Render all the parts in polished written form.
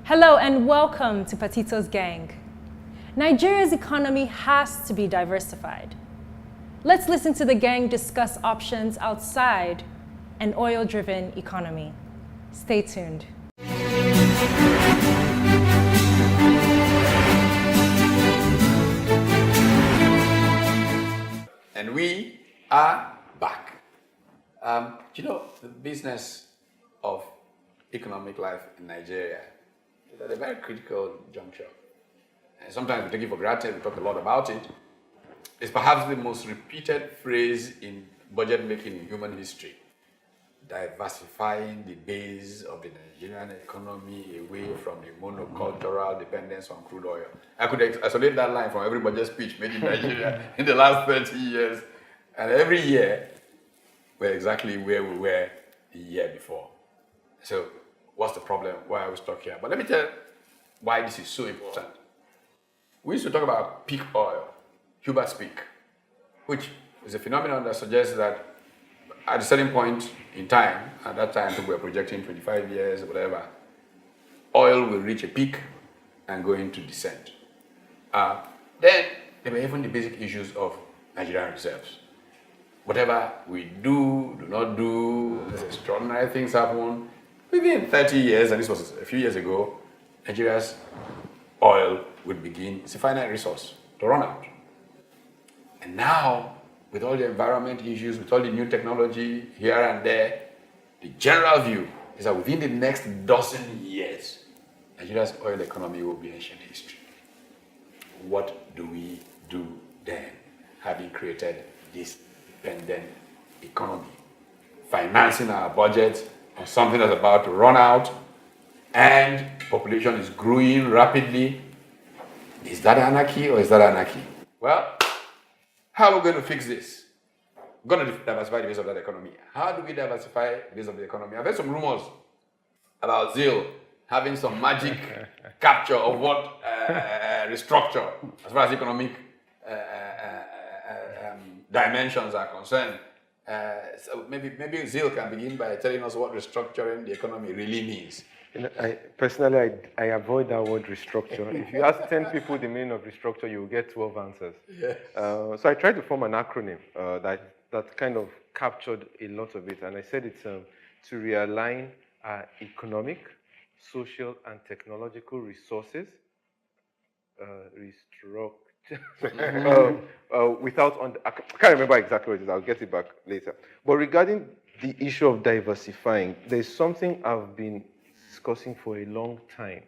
Hello and welcome to Patito's Gang. Nigeria's economy has to be diversified. Let's listen to the gang discuss options outside an oil-driven economy. Stay tuned. And we are back. The business of economic life in Nigeria is at a very critical juncture. And sometimes we take it for granted, we talk a lot about it. It's perhaps the most repeated phrase in budget making in human history. Diversifying the base of the Nigerian economy away from the monocultural dependence on crude oil. I could isolate that line from every budget speech made in Nigeria in the last 30 years. And every year, we're exactly where we were the year before. So, what's the problem? Why are we stuck here? But let me tell you why this is so important. We used to talk about peak oil, Hubert's peak, which is a phenomenon that suggests that at a certain point in time, at that time people were projecting 25 years or whatever, oil will reach a peak and go into descent. Then there were even the basic issues of Nigerian reserves. Whatever we do not do, these extraordinary things happen. Within 30 years, and this was a few years ago, Nigeria's oil would begin, it's a finite resource, to run out. And now, with all the environment issues, with all the new technology here and there, the general view is that within the next dozen years, Nigeria's oil economy will be ancient history. What do we do then, having created this dependent economy? Financing our budget on something that's about to run out, and population is growing rapidly. Is that anarchy or is that anarchy? Well, how are we going to fix this? We're going to diversify the base of that economy. How do we diversify the base of the economy? I've heard some rumors about Zeal having some magic capture of what restructure as far as economic dimensions are concerned. So maybe Zeal can begin by telling us what restructuring the economy really means. Personally, I avoid that word restructure. If you ask 10 people the meaning of restructure, you will get 12 answers. Yes. So I tried to form an acronym that kind of captured a lot of it. And I said it's to realign economic, social, and technological resources, I can't remember exactly what it is. I'll get it back later. But regarding the issue of diversifying, there's something I've been discussing for a long time,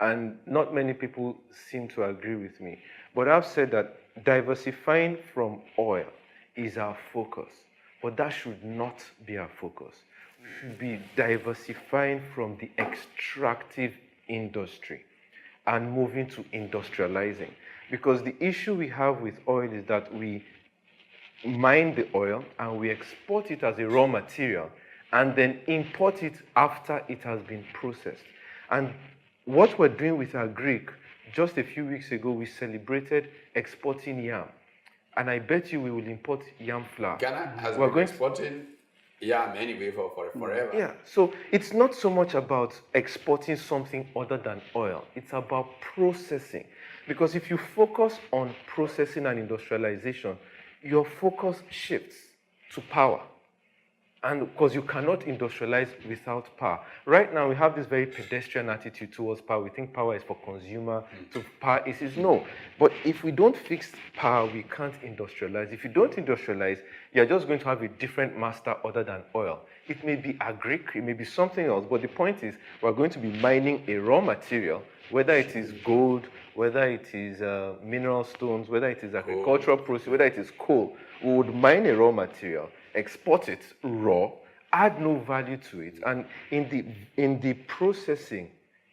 and not many people seem to agree with me. But I've said that diversifying from oil is our focus, but that should not be our focus. We should be diversifying from the extractive industry and moving to industrializing. Because the issue we have with oil is that we mine the oil and we export it as a raw material and then import it after it has been processed. And what we're doing with our Greek, just a few weeks ago, we celebrated exporting yam. And I bet you we will import yam flour. Ghana has been exporting yam anyway for forever. Yeah, so it's not so much about exporting something other than oil. It's about processing. Because if you focus on processing and industrialization, your focus shifts to power. And because you cannot industrialize without power. Right now, we have this very pedestrian attitude towards power. We think power is for consumer, so power is no. But if we don't fix power, we can't industrialize. If you don't industrialize, you're just going to have a different master other than oil. It may be agric, it may be something else, but the point is, we're going to be mining a raw material, whether it is gold, whether it is mineral stones, whether it is agricultural process, whether it is coal. We would mine a raw material, export it raw, add no value to it, and in the processing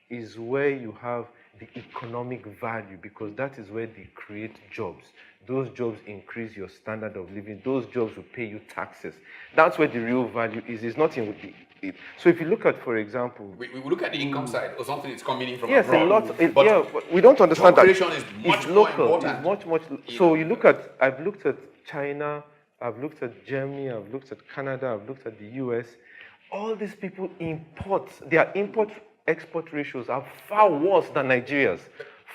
is where you have the economic value, because that is where they create jobs. Those jobs increase your standard of living. Those jobs will pay you taxes. That's where the real value is. It's not in it. So if you look at, for example, we look at the income side or something that's coming in from yes, abroad. but we don't understand job that. creation is much it's more local. important. It's much. So you look at. I've looked at China. I've looked at Germany. I've looked at Canada. I've looked at the US. All these people import. Their import export ratios are far worse than Nigeria's.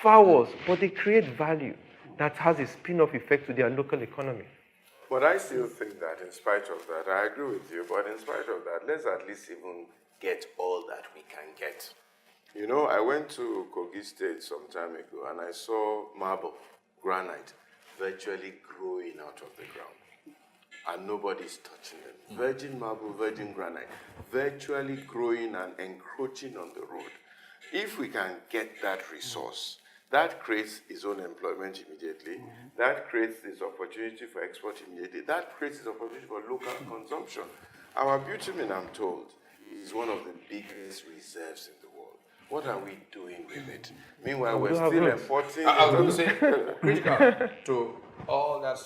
Far worse, but they create value that has a spin-off effect to their local economy. But I still think that in spite of that, I agree with you, but in spite of that, let's at least even get all that we can get. You know, I went to Kogi State some time ago and I saw marble, granite, virtually growing out of the ground. And nobody's touching them. Virgin marble, virgin granite, virtually growing and encroaching on the road. If we can get that resource, that creates its own employment immediately. That creates this opportunity for export immediately. That creates this opportunity for local consumption. Our bitumen, I'm told, is one of the biggest reserves in the world. What are we doing with it? Meanwhile, we're still importing. I was going to say, critical to all that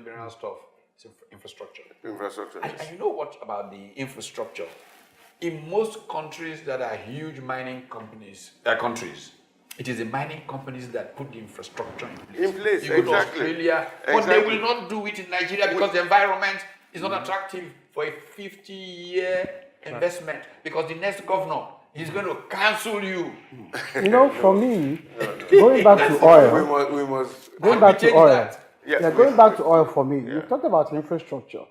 Bernard stuff is infrastructure. Infrastructure. And you know what about the infrastructure? In most countries that are huge mining companies, countries, it is the mining companies that put the infrastructure in place. In place, You go to exactly. Australia, but they will not do it in Nigeria because the environment is not attractive for a 50-year investment because the next governor is going to cancel you. You know, for me, going back to oil, We must going back to change oil, that. Yes, going back to oil for me, you talked about infrastructure,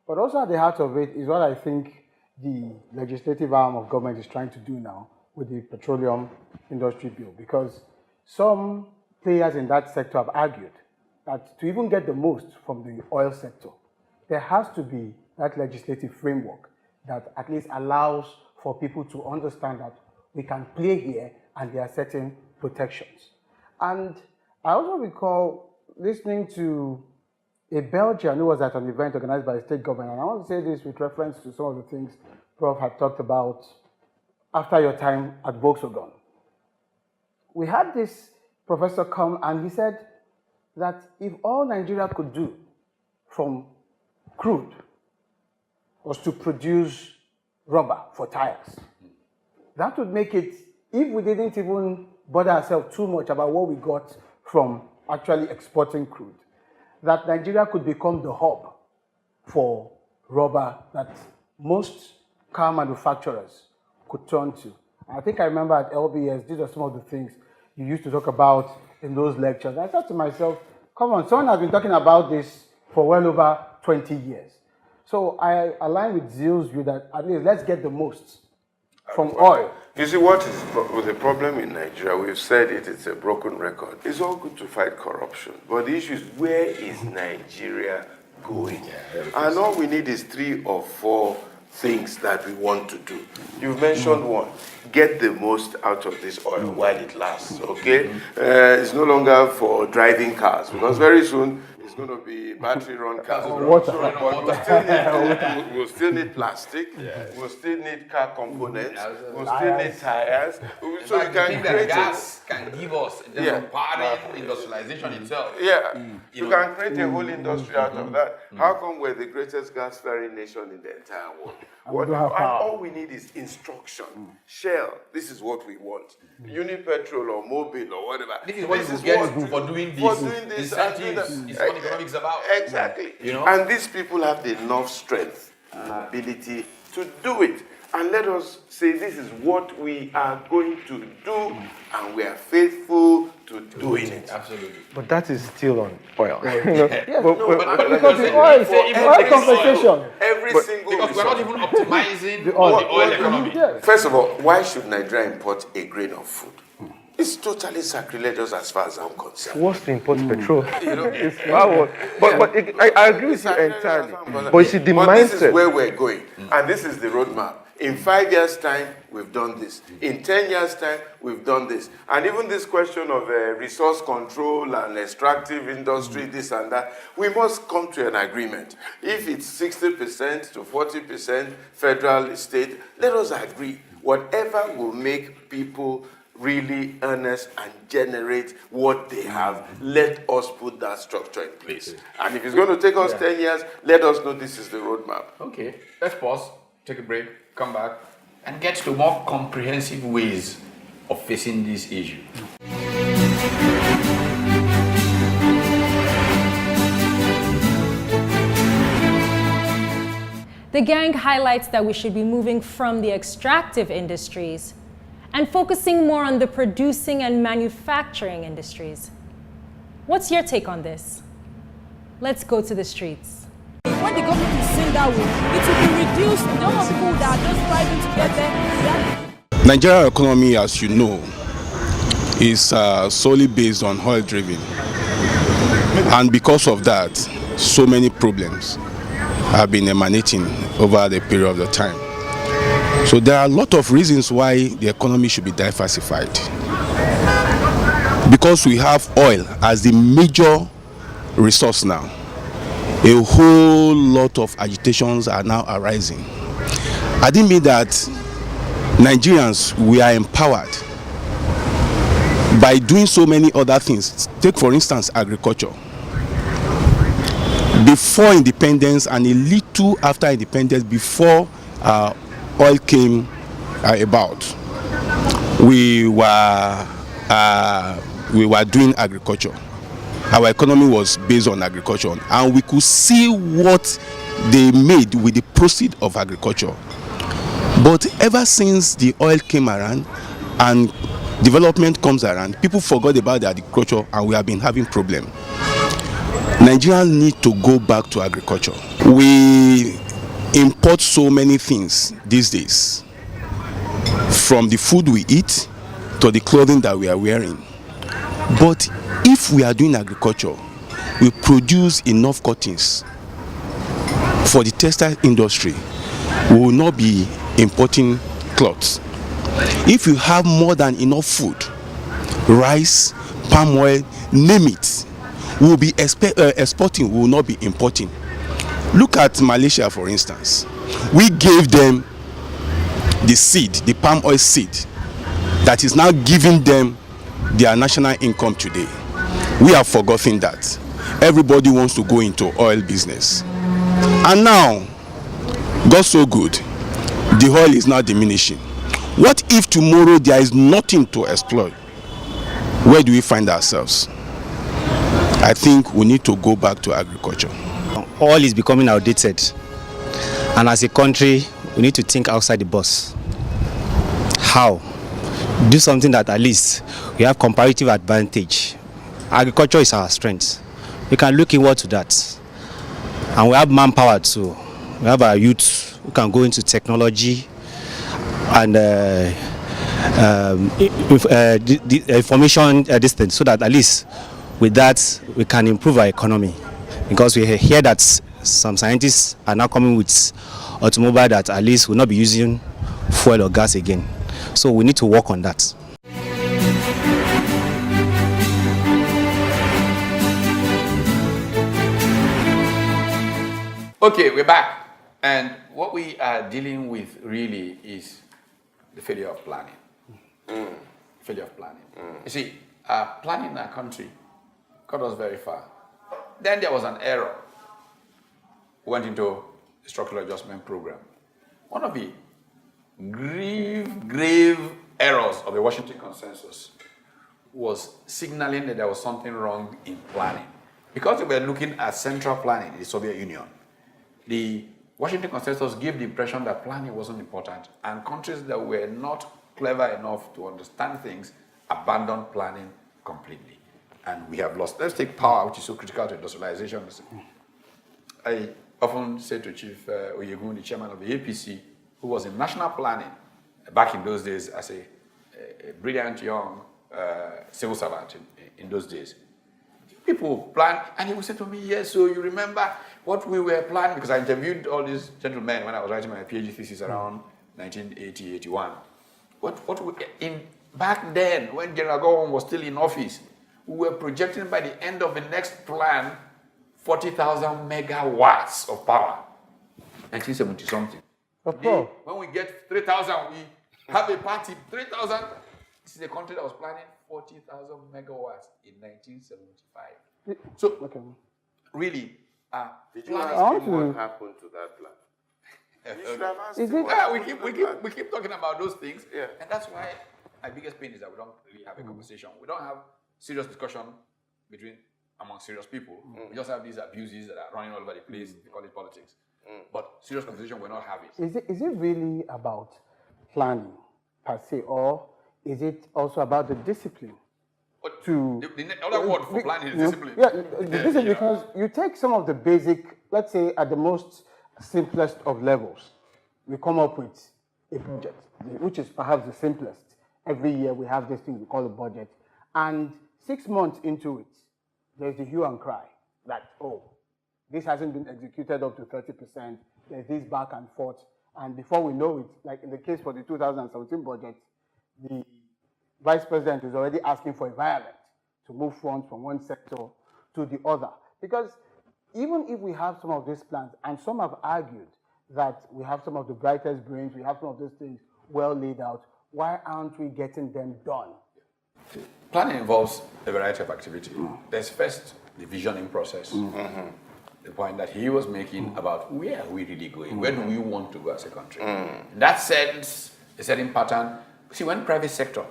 but also at the heart of it is what I think the legislative arm of government is trying to do now with the petroleum industry bill, because some players in that sector have argued that to even get the most from the oil sector, there has to be that legislative framework that at least allows for people to understand that we can play here and there are certain protections. And I also recall listening to a Belgian who was at an event organized by the state government, and I want to say this with reference to some of the things Prof had talked about after your time at Volkswagen. We had this professor come and he said that if all Nigeria could do from crude was to produce rubber for tires, that would make it, if we didn't even bother ourselves too much about what we got from actually exporting crude, that Nigeria could become the hub for rubber that most car manufacturers could turn to. I think I remember at LBS, these are some of the things you used to talk about in those lectures. I thought to myself, come on, someone has been talking about this for well over 20 years. So I align with Zill's view that at least let's get the most from oil. You see, what is the problem in Nigeria? We've said it's a broken record. It's all good to fight corruption, but the issue is, where is Nigeria going? And all we need is 3 or 4 things that we want to do. You've mentioned one: get the most out of this oil while it lasts. Okay, it's no longer for driving cars, because very soon it's going to be battery-run cars. Water. But we'll still need plastic. We'll still need car components. We'll still need tires. So we can create gas can give us in terms of powering industrialization itself. you can create a whole industry out of that. How come we're the greatest gas-firing nation in the entire world? And all we need is instruction. Shell, this is what we want. Unipetrol or Mobil or whatever. This is what you get for doing this. For doing this. Incentives is what economics is about. Exactly. You know? And these people have the enough strength and ability to do it. And let us say this is what we are going to do, and we are faithful to doing it. Absolutely. But that is still on oil. Because the oil is oil compensation. Every single Because we're not resource. even optimizing The the oil. oil economy. Yes. First of all, why should Nigeria import a grain of food? It's totally sacrilegious as far as I'm concerned. Worse to import petrol. You know, I agree with you entirely. But you see, the this is mindset. where we're going, and this is the roadmap. In 5 years' time, we've done this. In 10 years' time, we've done this. And even this question of resource control and extractive industry, this and that, we must come to an agreement. If it's 60% to 40% federal, state, let us agree. Whatever will make people really earnest and generate what they have, let us put that structure in place. And if it's going to take us 10 years, let us know this is the roadmap. Okay, let's pause, take a break, come back, and get to more comprehensive ways of facing this issue. The gang highlights that we should be moving from the extractive industries and focusing more on the producing and manufacturing industries. What's your take on this? Let's go to the streets. When the government is saying that way, it will be reduced. The number of people that are just striving to get there. Nigerian economy, as you know, is solely based on oil driven, and because of that, so many problems have been emanating over the period of the time. So there are a lot of reasons why the economy should be diversified. Because we have oil as the major resource now, a whole lot of agitations are now arising. I didn't mean that Nigerians, we are empowered by doing so many other things. Take for instance agriculture. Before independence and a little after independence, before oil came about, we were doing agriculture. Our economy was based on agriculture, and we could see what they made with the proceeds of agriculture. But ever since the oil came around and development comes around, people forgot about the agriculture, and we have been having problems. Nigerians need to go back to agriculture. We import so many things these days, from the food we eat to the clothing that we are wearing. But if we are doing agriculture, we produce enough cottons for the textile industry, we will not be importing clothes. If you have more than enough food, rice, palm oil, name it, we will be exporting, we will not be importing. Look at Malaysia, for instance. We gave them the seed, the palm oil seed, that is now giving them their national income today. We have forgotten that. Everybody wants to go into oil business. And now, God so good, the oil is now diminishing. What if tomorrow there is nothing to exploit? Where do we find ourselves? I think we need to go back to agriculture. Oil is becoming outdated. And as a country, we need to think outside the box. How? Do something that at least we have comparative advantage. Agriculture is our strength. We can look inward to that. And we have manpower too. We have our youth who can go into technology and information distance, so that at least with that we can improve our economy. Because we hear that some scientists are now coming with automobile that at least will not be using fuel or gas again. So we need to work on that. Okay, we're back. And what we are dealing with really is the failure of planning. Failure of planning. You see, planning in our country got us very far. Then there was an error. We went into a structural adjustment program. One of the grave errors of the Washington Consensus was signaling that there was something wrong in planning. Because they were looking at central planning in the Soviet Union, the Washington Consensus gave the impression that planning wasn't important, and countries that were not clever enough to understand things abandoned planning completely. And we have lost. Let's take power, which is so critical to industrialization. I often say to Chief Oyegun, the chairman of the APC, who was in national planning back in those days as a brilliant young civil servant in those days. People plan, and he would say to me, yes, so you remember what we were planning, because I interviewed all these gentlemen when I was writing my PhD thesis around 1980, 81. Back then, when General Gowon was still in office, we were projecting by the end of the next plan 40,000 megawatts of power. 1970 something. Today, when we get 3,000, we have a party. 3,000. This is a country that was planning 40,000 megawatts in 1975. So, really, did you ask him what happened to that plan? You should have asked him. We keep talking about those things, yeah. And that's why my biggest pain is that we don't really have a conversation. We don't have serious discussion among serious people. We just have these abuses that are running all over the place. They call it politics. But serious conversation we're not having. Is it really about planning per se, or is it also about the discipline? But To the other word for planning is discipline. Yeah, the discipline, because you take some of the basic, let's say at the most simplest of levels, we come up with a budget, which is perhaps the simplest. Every year we have this thing we call a budget. And 6 months into it, there's the hue and cry that, oh, this hasn't been executed up to 30%, there's this back and forth. And before we know it, like in the case for the 2017 budget, the Vice President is already asking for a violent to move funds from one sector to the other. Because even if we have some of these plans, and some have argued that we have some of the brightest brains, we have some of these things well laid out, why aren't we getting them done? Planning involves a variety of activity. There's first the visioning process. The point that he was making about where are we really going? Where do we want to go as a country? That sets a certain pattern. See, when private sector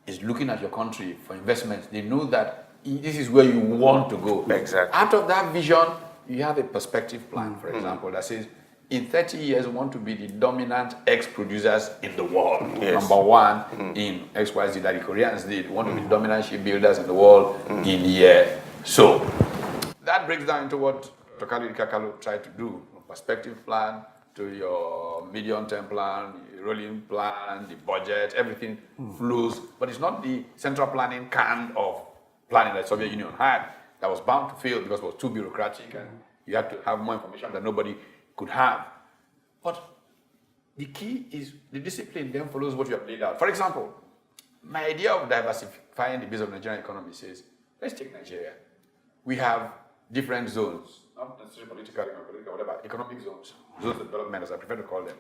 is looking at your country for investments, they know that this is where you want to go. Exactly. Out of that vision, you have a perspective plan, for example, that says, in 30 years, we want to be the dominant X producers in the world. Yes. Number one in XYZ that the Koreans did. We want to be dominant shipbuilders in the world in year. So that breaks down into what Tokali Kakalo tried to do. Perspective plan to your medium-term plan, your rolling plan, the budget, everything flows. But it's not the central planning kind of planning that the Soviet Union had that was bound to fail because it was too bureaucratic and you had to have more information that nobody could have. But the key is the discipline then follows what you have laid out. For example, my idea of diversifying the base of the Nigerian economy says, let's take Nigeria. We have different zones, not necessarily political, whatever, economic zones of development, as I prefer to call them.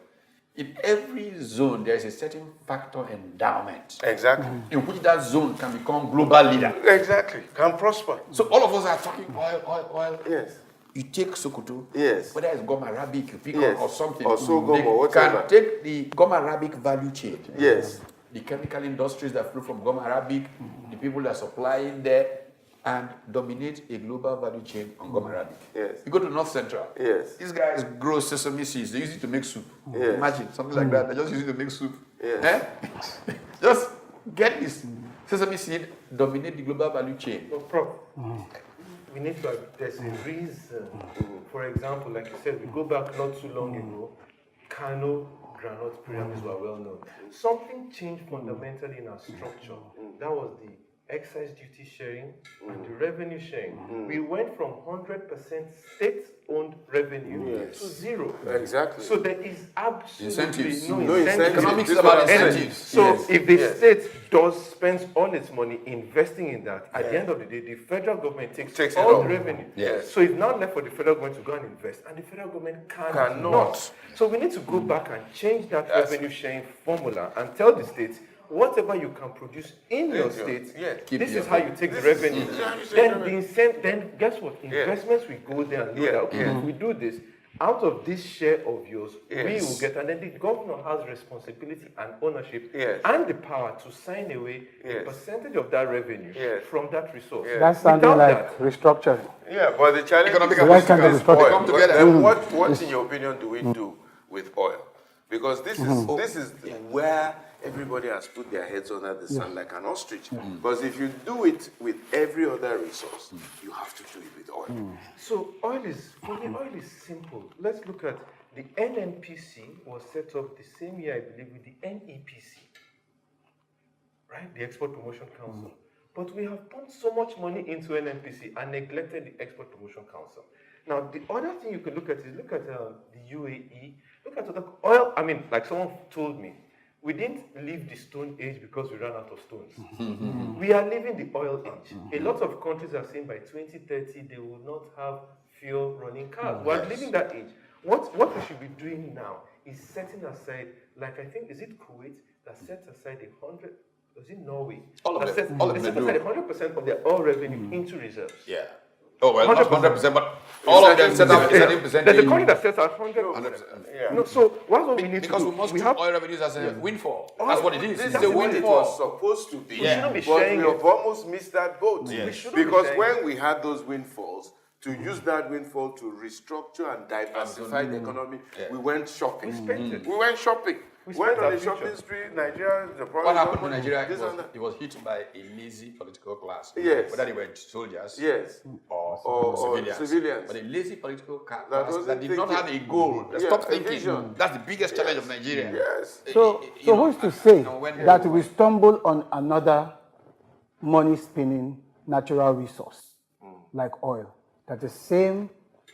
In every zone, there is a certain factor endowment. Exactly. In which that zone can become global leader. Exactly. Can prosper. So all of us are talking oil. Yes. You take Sokoto, Yes. whether it's Goma Arabic, you pick Yes. or something. Or Sorghum they or whatever. can take the Goma Arabic value chain. Yes. The chemical industries that flow from Goma Arabic, the people that are supplying there, and dominate a global value chain on Goma Arabic. Yes. You go to North Central. Yes. These guys grow sesame seeds. They use it to make soup. Yes. Imagine something like that. They just use it to make soup. Yes. Eh? Just get this sesame seed, dominate the global value chain. No problem. We need to, there's a reason. For example, like you said, we go back not too long ago, Kano groundnut pyramids were well known. Something changed fundamentally in our structure. That was the excise duty sharing and the revenue sharing. We went from 100% state-owned revenue to zero. Exactly. So there is absolutely Incentives. no No incentive. incentives. Economics is about And incentives. so Yes. if the Yes. state spends all its money investing in that, at the end of the day, the federal government takes Takes it all all. the revenue. Yes. So it's now left for the federal government to go and invest, and the federal government cannot. So we need to go back and change that revenue sharing formula and tell the states, whatever you can produce in your state, Keep this your is how you take the revenue. Then guess what? Investments will go there and know that, okay, if we do this, out of this share of yours, we will get, and then the governor has responsibility and ownership and the power to sign away a percentage of that revenue from that resource. That's something Without like restructuring. Yeah, but the challenge Economic is and political is come oil. come together. Then what in your opinion do we do with oil? Because this is where everybody has put their heads under the sun like an ostrich. Because if you do it with every other resource, you have to do it with oil. So oil is simple. Let's look at the NNPC was set up the same year, I believe, with the NEPC, right? The Export Promotion Council. But we have pumped so much money into NNPC and neglected the Export Promotion Council. Now, the other thing you can look at is look at the UAE. Look at the oil. I mean, like someone told me, we didn't leave the Stone Age because we ran out of stones. We are living the oil age. A lot of countries are saying by 2030 they will not have fuel running cars. We're living that age. What we should be doing now is setting aside, like I think, is it Kuwait that sets aside 100, is it Norway? All of that them. All of they them set do. aside 100% of their oil revenue into reserves. Yeah. Oh, well, not 100%. 100%, but all of them set up 30%. There's a country that sets out 100%. 100%. No, so what we need Because to we do, must we treat have oil revenues as a windfall. That's what it is. It's This a is what it windfall. was supposed to be. We shouldn't be but sharing we it. have almost missed that boat. We shouldn't be Because sharing when we had those windfalls, to use that windfall to restructure and diversify the economy, we went shopping. We spent it. We went shopping. We Went spent on our the future. shopping street, Nigeria, the What happened to money, Nigeria? this and that. It was hit by a lazy political class. Yes. Whether they were soldiers Yes. or civilians. But a lazy political class that wasn't did not have a thinking. goal. That Yeah, stopped a thinking. vision. That's the biggest challenge of Nigeria. Yes. So who's to say that we stumble on another money-spinning natural resource like oil, that the same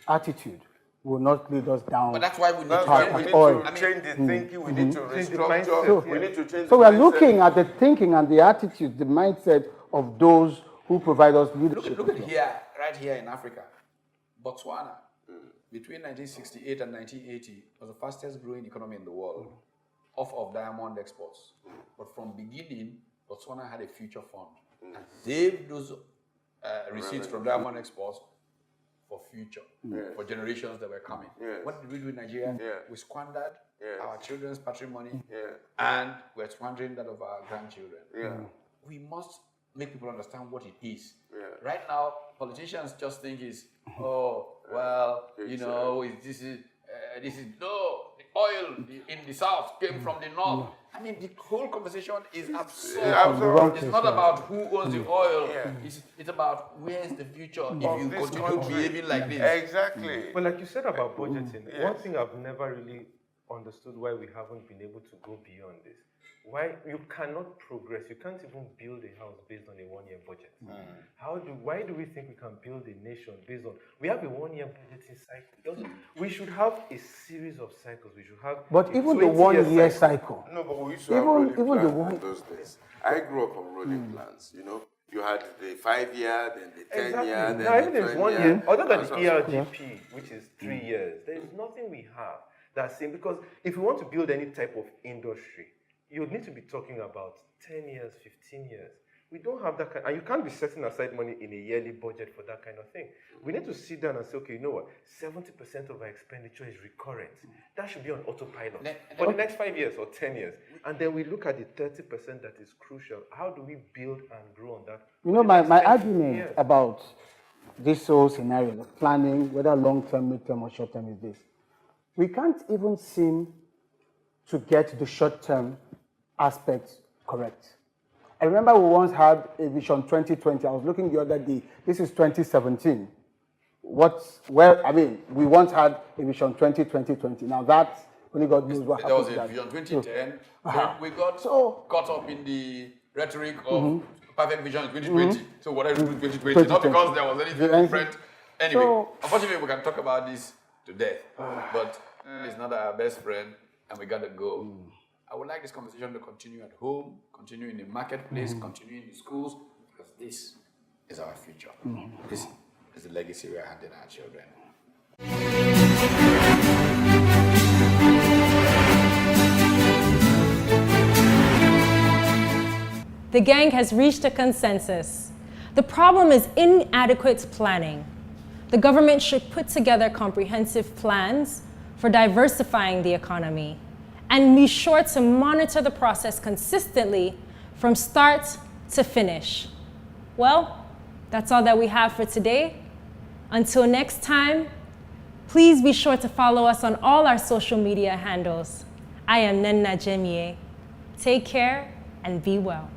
attitude will not lead us down? But that's why we need That's to why we need oil. to change the thinking, we need to Change the restructure, mindset, we need to change So the we are mindset. looking at the thinking and the attitude, the mindset of those who provide us leadership. Look at here, right here in Africa. Botswana, between 1968 and 1980, was the fastest growing economy in the world, off of diamond exports. But from beginning, Botswana had a future fund and saved those receipts from diamond exports for future, for generations that were coming. Yes. What did we do in Nigeria? Yeah. We squandered Yes. our children's patrimony, Yeah. and we're squandering that of our grandchildren. Yeah. We must make people understand what it is. Yeah. Right now, politicians just think it's, oh, well, you know, this is no, the oil in the south came from the north. I mean, the whole conversation is absurd. absurd. It's not about who owns the oil. It's about where's the future if you this continue country. behaving like this. Exactly. But like you said about budgeting, Yes. one thing I've never really understood why we haven't been able to go beyond this. Why you cannot progress, you can't even build a house based on a one-year budget. Why do we think we can build a nation based on, we have a one-year budgeting cycle. We should have a series of cycles. We should have But a even the 20-year one-year cycle, No, but we used to have Even- rolling even the plans one- in those days. I grew up on rolling plans, you know. You had the 5-year, then the 10-year, then Now, even the there's 1 year, 20-year. other than and the so on. ERDP, which is 3 years, there is nothing we have that's same. Because if we want to build any type of industry, you would need to be talking about 10 years, 15 years. We don't have that kind, and you can't be setting aside money in a yearly budget for that kind of thing. We need to sit down and say, okay, you know what, 70% of our expenditure is recurrent. That should be on autopilot for the next 5 years or 10 years. And then we look at the 30% that is crucial. How do we build and grow on that? you know, for the my next 10 argument years? about this whole scenario, the planning, whether long-term, mid-term, or short-term, is this. We can't even seem to get the short-term aspects correct. I remember we once had a Vision 2020. I was looking the other day. This is 2017. We once had a Vision 2020. Now that only God knows what There was happened. a to that. Vision 2010. Then we got caught up in the rhetoric of perfect vision in 2020. So what I do in 2020, not because there was anything different. Anyway, unfortunately, we can talk about this to death, but it's not our best friend, and we gotta go. I would like this conversation to continue at home, continue in the marketplace, continue in the schools, because this is our future. This is the legacy we are handing our children. The gang has reached a consensus. The problem is inadequate planning. The government should put together comprehensive plans for diversifying the economy and be sure to monitor the process consistently from start to finish. Well, that's all that we have for today. Until next time, please be sure to follow us on all our social media handles. I am Nenna Jemie. Take care and be well.